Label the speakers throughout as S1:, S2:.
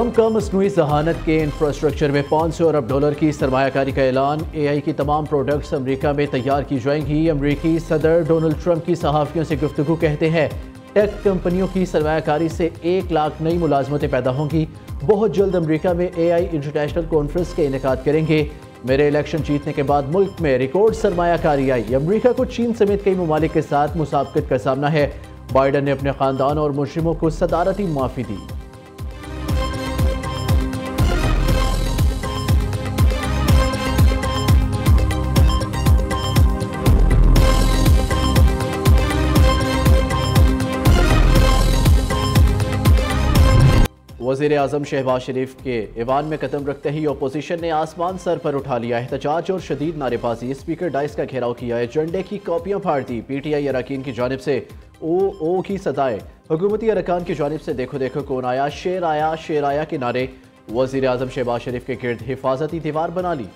S1: Trump का मस्नूई जहानत के infrastructure में $500 अरब की सरमायाकारी का ऐलान। AI की तमाम प्रोडक्ट्स अमरीका में तैयार की जाएंगी। अमरीकी सदर डोनाल्ड ट्रंप की सहाफ़ियों से गुफ्तगू कहते हैं टेक कंपनियों की सरमायाकारी से 1 लाख नई मुलाजमतें पैदा होंगी। बहुत जल्द अमरीका में AI इंटरनेशनल कॉन्फ्रेंस के इनेकाद करेंगे। मेरे इलेक्शन जीतने के बाद मुल्क में रिकॉर्ड सरमायाकारी आई। अमरीका को चीन समेत कई ममालिक के साथ मुसाबकत का सामना है। बाइडन ने अपने खानदान और मुजरिमों को सदारती माफी दी। वज़ीर आज़म शहबाज शरीफ के ईवान में कदम रखते ही अपोजिशन ने आसमान सर पर उठा लिया। एहतजाज और शदीद नारेबाजी। स्पीकर डाइस का घेराव किया। एजेंडे की कॉपियां फाड़ दी। PTI अरकान की जानिब से ओ की सदाएं। हुकूमती अरकान की जानिब से देखो देखो कौन आया, शेर आया के नारे। वज़ीर आज़म शहबाज शरीफ के गिर्द हिफाजती दीवार बना ली।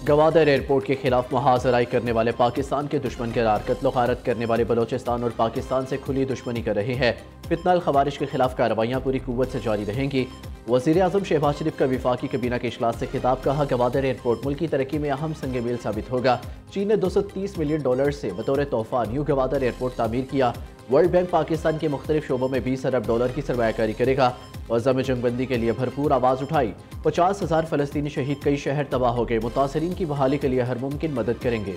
S1: गवादर एयरपोर्ट के खिलाफ मुहाजराई करने वाले पाकिस्तान के दुश्मन करार। कत्ल गारत करने वाले बलोचिस्तान और पाकिस्तान से खुली दुश्मनी कर रहे हैं। फितनाल खवारिश के खिलाफ कार्रवाइयाँ पूरी कुव्वत से जारी रहेंगी। वज़ीर आज़म शहबाज शरीफ का विफाकी कैबिना के इजलास से खिताब। कहा गवादर एयरपोर्ट मुल्क की तरक्की में अहम संग मील साबित होगा। चीन ने $230 मिलियन से बतौर तोहफा न्यू गवादर एयरपोर्ट तामीर किया। वर्ल्ड बैंक पाकिस्तान के मुख्तलिफ शोबों में $20 अरब की सरमायाकारी करेगा। गज़ा में जंगबंदी के लिए भरपूर आवाज़ उठाई। 50,000 फ़लस्तीनी शहीद, कई शहर तबाह हो गए। मुतासरीन की बहाली के लिए हर मुमकिन मदद करेंगे।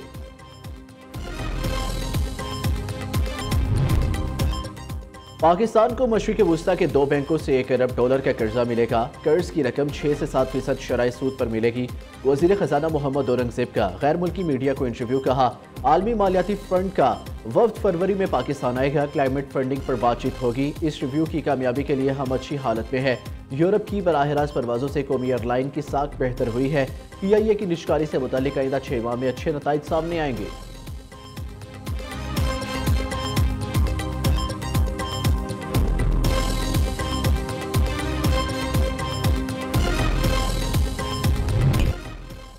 S1: पाकिस्तान को मशरिक़ वुस्ता के 2 बैंकों से $1 अरब का कर्जा मिलेगा। कर्ज की रकम 6 से 7% शरई सूद पर मिलेगी। वज़ीर ख़जाना मोहम्मद औरंगज़ेब का गैर मुल्की मीडिया को इंटरव्यू। कहा आलमी मालियाती फंड का वफ्द फरवरी में पाकिस्तान आएगा। क्लाइमेट फंडिंग पर बातचीत होगी। इस रिव्यू की कामयाबी के लिए हम अच्छी हालत में है। यूरोप की बराह रास्त परवाज़ों से कौमी एयरलाइन की साख बेहतर हुई है। PIA की निष्कारी से मुतालिक आइंदा 6 माह में अच्छे नताइज सामने आएंगे।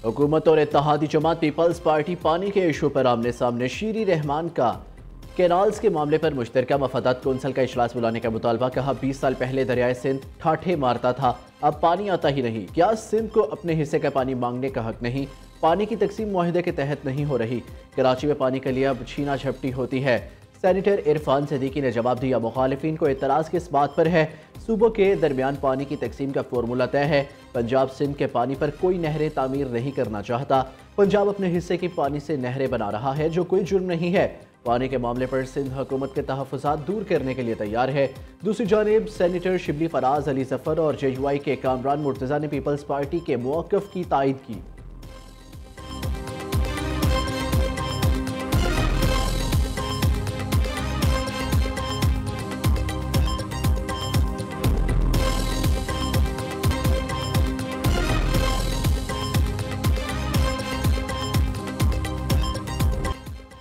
S1: हुकूमत और इत्तेहादी जमात पीपल्स पार्टी पानी के इशू पर आमने सामने। शीरी रहमान का कैनाल्स के मामले पर मुश्तरका मफादात कौंसिल का इजलास बुलाने का मुतालबा। कहा 20 साल पहले दरियाए सिंध ठाठे मारता था, अब पानी आता ही नहीं। क्या सिंध को अपने हिस्से का पानी मांगने का हक नहीं? पानी की तकसीम मुआहदे के तहत नहीं हो रही। कराची में पानी के लिए अब छीना झपटी होती है। सेनेटर इरफान सदीकी ने जवाब दिया। मुखालिफिन को एतराज़ किस बात पर है? सूबों के दरमियान पानी की तकसीम का फॉर्मूला तय है। पंजाब सिंध के पानी पर कोई नहरें तामीर नहीं करना चाहता। पंजाब अपने हिस्से की पानी से नहरें बना रहा है, जो कोई जुर्म नहीं है। पानी के मामले पर सिंध हुकूमत के तहफ़्फ़ुज़ात दूर करने के लिए तैयार है। दूसरी जानिब सेनेटर शिबली फराज, अली जफ़र और JUI के कामरान मुर्तज़ा ने पीपल्स पार्टी के मौक़िफ़ की तायद की।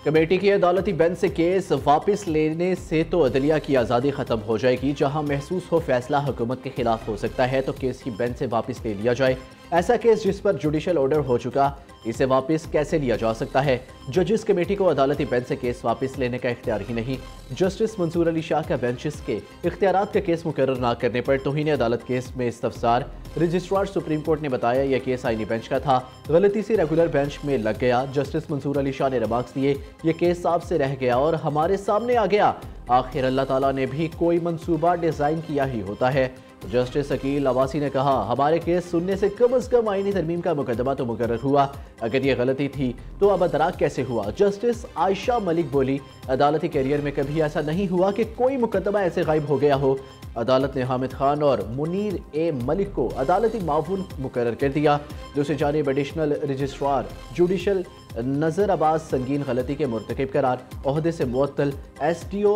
S1: कमेटी की अदालती बेंच से केस वापस लेने से तो अदलिया की आज़ादी ख़त्म हो जाएगी। जहां महसूस हो फैसला हुकूमत के खिलाफ हो सकता है तो केस की बेंच से वापस ले लिया जाए। ऐसा केस जिस पर जुडिशल ऑर्डर हो चुका, इसे वापस कैसे लिया जा सकता है? जजिस कमेटी को अदालती बेंच से केस वापस लेने का इख्तियार ही नहीं। जस्टिस मंसूर अली शाह का बेंचेस के इख्तियारात का केस मुकर्रर न करने पर तौहीन अदालत केस में इस्तफसार। रजिस्ट्रार सुप्रीम कोर्ट ने बताया यह केस आईनी बेंच का था, गलती से रेगुलर बेंच में लग गया। जस्टिस मंसूर अली शाह ने रिमार्क्स दिए, यह केस साफ से रह गया और हमारे सामने आ गया। आखिर अल्लाह ताला ने भी कोई मंसूबा डिज़ाइन किया ही होता है। जस्टिस अकील अवासी ने कहा हमारे केस सुनने से कम आईनी तरमीम का मुकदमा तो मुकर्रर हुआ। अगर ये गलती थी तो अब अदराक कैसे हुआ? जस्टिस आयशा मलिक बोली अदालती कैरियर में कभी ऐसा नहीं हुआ कि कोई मुकदमा ऐसे गायब हो गया हो। अदालत ने हामिद खान और मुनीर ए मलिक को अदालती मावून मुकर्रर कर दिया। दूसरी जानिब एडिशनल रजिस्ट्रार जुडिशल नज़र अब्बास संगीन गलती के मुर्तकिब करार, ओहदे से मुअत्तल। SDO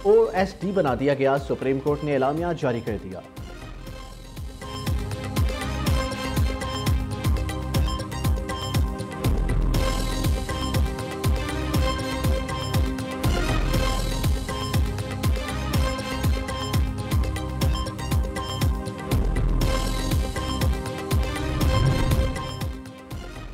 S1: OSD बना दिया गया। सुप्रीम कोर्ट ने एलामिया जारी कर दिया।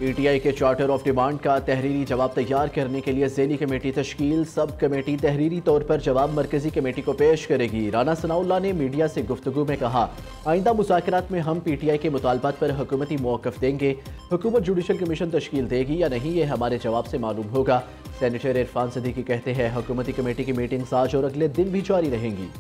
S1: पीटीआई के चार्टर ऑफ डिमांड का तहरीरी जवाब तैयार करने के लिए ज़ेली कमेटी तश्कील। सब कमेटी तहरीरी तौर पर जवाब मरकजी कमेटी को पेश करेगी। राना सनाउल्लाह ने मीडिया से गुफ्तगू में कहा, आइंदा मुज़ाकरात में हम पीटीआई के मुतालबात पर हुकूमती मौक़िफ़ देंगे। हुकूमत जुडिशल कमीशन तश्कील देगी या नहीं, ये हमारे जवाब से मालूम होगा। सेनेटर इरफान सदीकी कहते हैं, हुकूमती कमेटी की मीटिंग्स आज और अगले दिन भी जारी रहेंगी।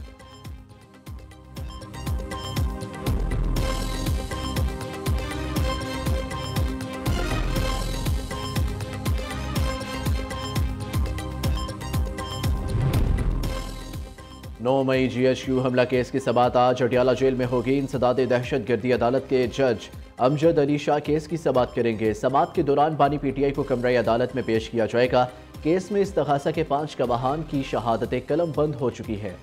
S1: नौ मई GHQ हमला केस की समाअत आज अडियाला जेल में होगी। इंसदाद दहशत गर्दी अदालत के जज अमजद अली शाह केस की समाअत करेंगे। समाअत के दौरान बानी पीटीआई को कमरा अदालत में पेश किया जाएगा। केस में इस्तग़ासा के 5 गवाहान की शहादतें कलम बंद हो चुकी है।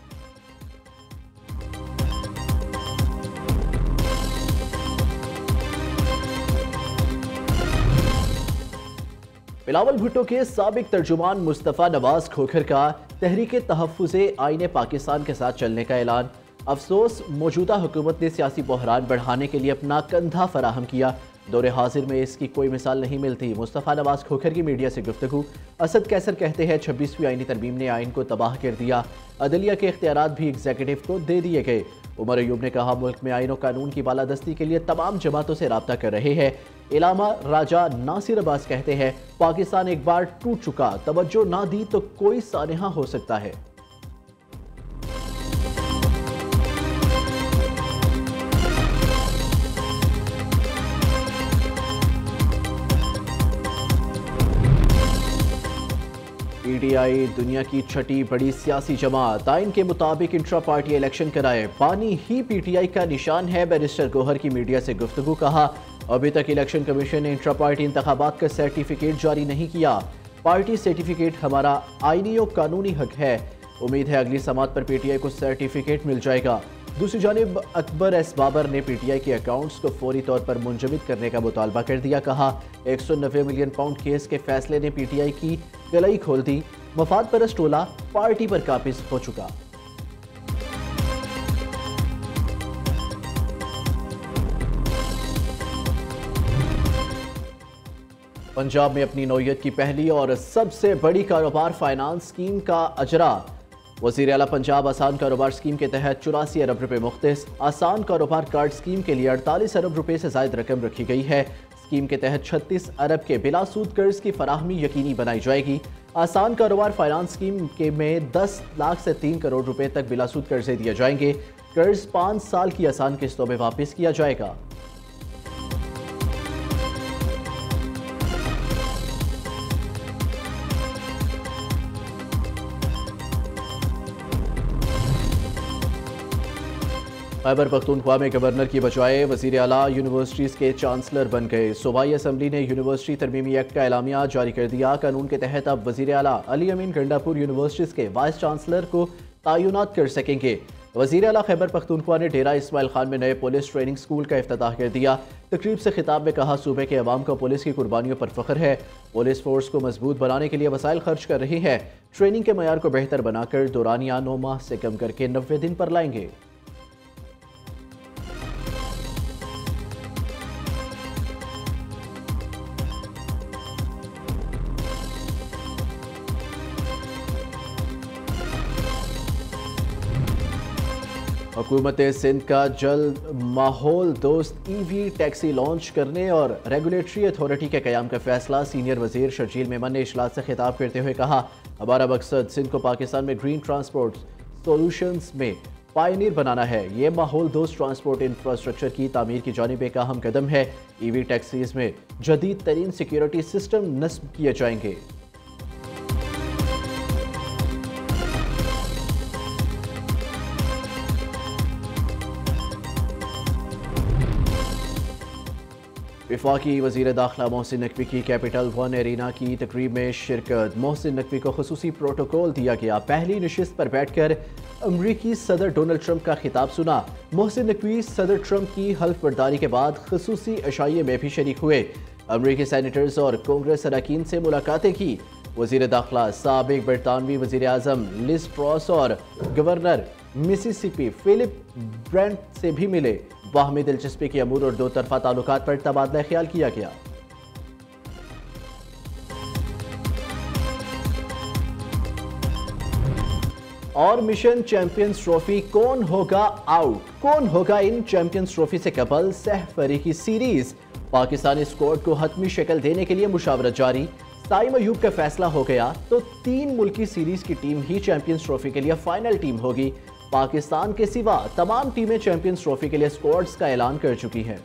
S1: बिलावल भुट्टो के साबिक तर्जुमान मुस्तफ़ा नवाज खोखर का तहरीक तहफ़्फ़ुज़े आईने पाकिस्तान के साथ चलने का ऐलान। अफसोस, मौजूदा हुकूमत ने सियासी बहरान बढ़ाने के लिए अपना कंधा फराहम किया। दौरे हाजिर में इसकी कोई मिसाल नहीं मिलती। मुस्तफ़ा नवाज खोखर की मीडिया से गुफ्तगू। असद कैसर कहते हैं, 26वीं आईनी तरमीम ने आइन को तबाह कर दिया। अदलिया के इख्तियारात भी एग्जीक्यूटिव को दे दिए गए। उमर अयूब ने कहा, मुल्क में आइन और कानून की बालादस्ती के लिए तमाम जमातों से रब्ता कर रहे हैं। इलामा राजा नासिर अब्बास कहते हैं, पाकिस्तान एक बार टूट चुका, तवज्जो ना दी तो कोई सानहा हो सकता है। पीटीआई दुनिया की छठी बड़ी सियासी जमात। आइन के मुताबिक इंट्रा पार्टी इलेक्शन कराए। पानी ही पीटीआई का निशान है। बैरिस्टर गौहर की मीडिया से गुफ्तगू। कहा, अभी तक इलेक्शन कमीशन ने इंट्रा पार्टी इंतखाबात का सर्टिफिकेट जारी नहीं किया। पार्टी सर्टिफिकेट हमारा आईनी और कानूनी हक है। उम्मीद है अगली समाअत पर पीटीआई को सर्टिफिकेट मिल जाएगा। दूसरी जानिब अकबर एस बाबर ने पीटीआई के अकाउंट्स को फौरी तौर पर मुंजमद करने का मुतालबा कर दिया। कहा, 190 मिलियन पाउंड केस के फैसले ने पीटीआई की गलई खोल दी। मफाद परस्त टोला पार्टी पर काबिज हो चुका। पंजाब में अपनी नौयत की पहली और सबसे बड़ी कारोबार फाइनेंस स्कीम का अजरा। वज़ीर आला पंजाब आसान कारोबार स्कीम के तहत 84 अरब रुपए मुख्तस। आसान कारोबार कार्ड स्कीम के लिए 48 अरब रुपए से ज़ायद रकम रखी गई है। स्कीम के तहत 36 अरब के बिलासूद कर्ज की फराहमी यकीनी बनाई जाएगी। आसान कारोबार फाइनेंस स्कीम के में 10 लाख से 3 करोड़ रुपए तक बिलासूद कर्जे दिए जाएंगे। कर्ज 5 साल की आसान किस्तों में वापस किया जाएगा। खैबर पख्तूनख्वा में गवर्नर की बजाय वज़ीर आला यूनिवर्सिटीज़ के चांसलर बन गए। सूबाई असम्बली ने यूनिवर्सिटी तरमीमी एक्ट का एलामिया जारी कर दिया। कानून के तहत अब वज़ीर आला अली अमीन गंडापुर यूनिवर्सिटीज़ के वाइस चांसलर को तैनात कर सकेंगे। वज़ीर आला खैबर पख्तूनख्वा ने डेरा इस्माइल खान में नए पुलिस ट्रेनिंग स्कूल का इफ्तिताह कर दिया। तकरीब से खिताब में कहा, सूबे के अवाम को पुलिस की कुर्बानियों पर फ़ख्र है। पुलिस फोर्स को मजबूत बनाने के लिए वसाइल खर्च कर रही है। ट्रेनिंग के मयार को बेहतर बनाकर दौरानिया 9 माह से कम करके 90 दिन पर लाएंगे। हुकूमत सिंध का जल्द माहौल दोस्त EV टैक्सी लॉन्च करने और रेगुलेटरी अथॉरिटी के क़याम का फैसला। सीनियर वजीर शर्जील मेमन ने इजलास से खिताब करते हुए कहा, हमारा मकसद सिंध को पाकिस्तान में ग्रीन ट्रांसपोर्ट सोल्यूशंस में पायनियर बनाना है। ये माहौल दोस्त ट्रांसपोर्ट इंफ्रास्ट्रक्चर की तामीर की जानिब एक अहम कदम है। EV टैक्सीज में जदीद तरीन सिक्योरिटी सिस्टम नस्ब किए जाएंगे। वफाकी वज़ीर दाखिला मोहसिन नकवी की कैपिटल वन एरिना की तकरीब में शिरकत। मोहसिन नकवी को खुसूसी प्रोटोकॉल दिया गया। पहली नशिस्त पर बैठकर अमरीकी सदर डोनाल्ड ट्रंप का खिताब सुना। मोहसिन नकवी सदर ट्रंप की हल्फ बर्दारी के बाद खुसूसी अशाइये में भी शरीक हुए। अमरीकी सैनेटर्स और कांग्रेस अरकान से मुलाकातें की। वज़ीर दाखिला साबिक बरतानवी वज़ीर आज़म लिज ट्रॉस और गवर्नर मिसिसिपी फिलिप ब्रेंट से भी मिले। बाहमी दिलचस्पी के अमूर और दो तरफा ताल्लुकात पर तबादला ख्याल किया गया। और मिशन चैंपियंस ट्रॉफी कौन होगा आउट, कौन होगा इन चैंपियंस ट्रॉफी से कबल सहफरीकी सीरीज। पाकिस्तानी स्क्वाड को हतमी शक्ल देने के लिए मुशावरत जारी। साइम अयूब का फैसला हो गया तो 3 मुल्की सीरीज की टीम ही चैंपियंस ट्रॉफी के लिए फाइनल टीम होगी। पाकिस्तान के सिवा तमाम टीमें चैंपियंस ट्रॉफी के लिए स्क्वाड्स का ऐलान कर चुकी हैं।